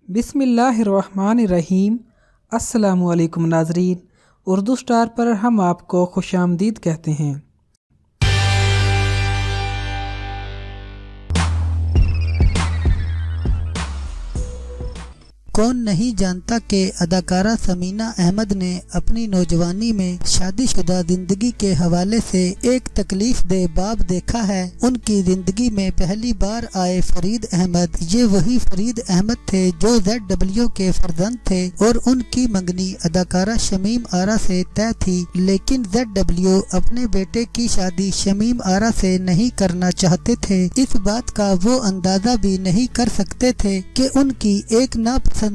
बिस्मिल्लाहिर्रहमानिर्रहीम। अस्सलामुअलैकुम नाज़रीन, उर्दू स्टार पर हम आपको खुशामदीद कहते हैं। कौन नहीं जानता कि अदाकारा समीना अहमद ने अपनी नौजवानी में शादीशुदा जिंदगी के हवाले से एक तकलीफ दे बाब देखा है। उनकी जिंदगी में पहली बार आए फरीद अहमद, ये वही फरीद अहमद थे जो ZW के फर्जंद थे और उनकी मंगनी अदाकारा शमीम आरा से तय थी। लेकिन ZW अपने बेटे की शादी शमीम आरा से नहीं करना चाहते थे। इस बात का वो अंदाजा भी नहीं कर सकते थे कि उनकी एक नापसंदीदगी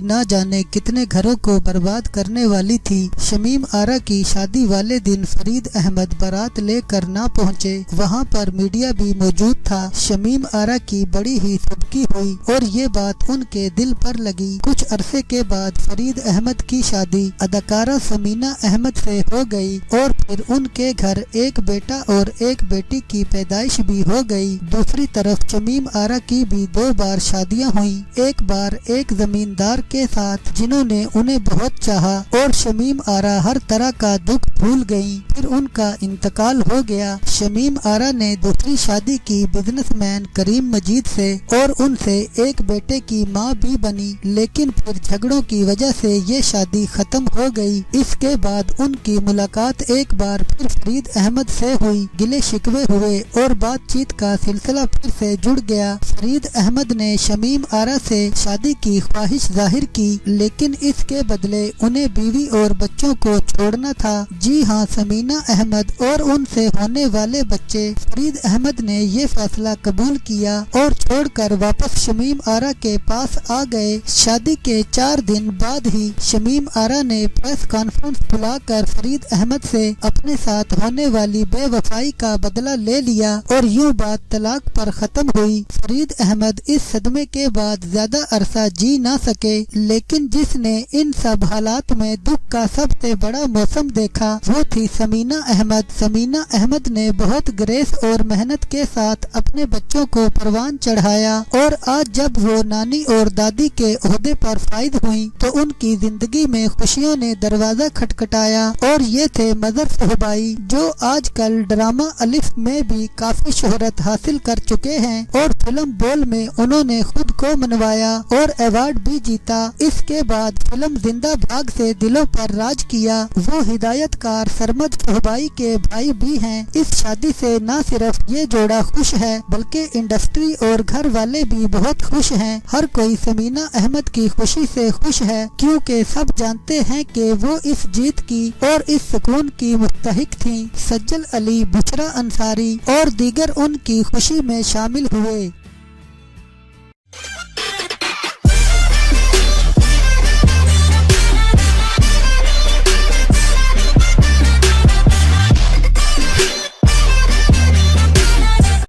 ना जाने कितने घरों को बर्बाद करने वाली थी। शमीम आरा की शादी वाले दिन फरीद अहमद बारात लेकर ना पहुंचे। वहां पर मीडिया भी मौजूद था। शमीम आरा की बड़ी ही सबकी हुई और ये बात उनके दिल पर लगी। कुछ अरसे के बाद फरीद अहमद की शादी अदाकारा समीना अहमद से हो गई और फिर उनके घर एक बेटा और एक बेटी की पैदाइश भी हो गई। दूसरी तरफ शमीम आरा की भी 2 बार शादियां हुई। एक बार एक जमींदार के साथ जिन्होंने उन्हें बहुत चाहा और शमीम आरा हर तरह का दुख भूल गईं। फिर उनका इंतकाल हो गया। शमीम आरा ने दूसरी शादी की बिजनेसमैन करीम मजीद से और उनसे एक बेटे की माँ भी बनी। लेकिन फिर झगड़ों की वजह से ये शादी खत्म हो गई। इसके बाद उनकी मुलाकात एक बार फिर फरीद अहमद से हुई। गिले शिकवे हुए और बातचीत का सिलसिला फिर से जुड़ गया। फरीद अहमद ने शमीम आरा से शादी की ख्वाहिश जाहिर की, लेकिन इसके बदले उन्हें बीवी और बच्चों को छोड़ना था। जी हाँ, समीना अहमद और उनसे होने वाले बच्चे। फरीद अहमद ने ये फैसला कबूल किया और छोड़कर वापस शमीम आरा के पास आ गए। शादी के 4 दिन बाद ही शमीम आरा ने प्रेस कॉन्फ्रेंस बुलाकर फरीद अहमद से अपने साथ होने वाली बेवफाई का बदला ले लिया और यूं बात तलाक पर खत्म हुई। फरीद अहमद इस सदमे के बाद ज्यादा अरसा जी ना सके, लेकिन जिसने इन सब हालात में दुख का सबसे बड़ा मौसम देखा वो थी समीना अहमद। समीना अहमद ने बहुत ग्रेस और मेहनत के साथ अपने बच्चों को परवान चढ़ाया और आज जब वो नानी और दादी के ओहदे पर फायद हुई तो उनकी जिंदगी में खुशियों ने दरवाजा खटखटाया। और ये थे मजर सोहबाई, जो आजकल ड्रामा अलिफ में भी काफी शोहरत हासिल कर चुके हैं और फिल्म बोल में उन्होंने खुद को मनवाया और अवार्ड भी जीता। इसके बाद फिल्म जिंदा भाग से दिलों पर राज किया। वो हिदायतकार सरमद सोहबाई के भाई भी हैं। इस शादी से न सिर्फ ये जोड़ा खुश है बल्कि इंडस्ट्री और घर वाले भी बहुत खुश हैं। हर कोई समीना अहमद की खुशी से खुश है, क्योंकि सब जानते हैं कि वो इस जीत की और इस सुकून की मुस्तहिक थीं। सज्जल अली, बुशरा अंसारी और दीगर उनकी खुशी में शामिल हुए।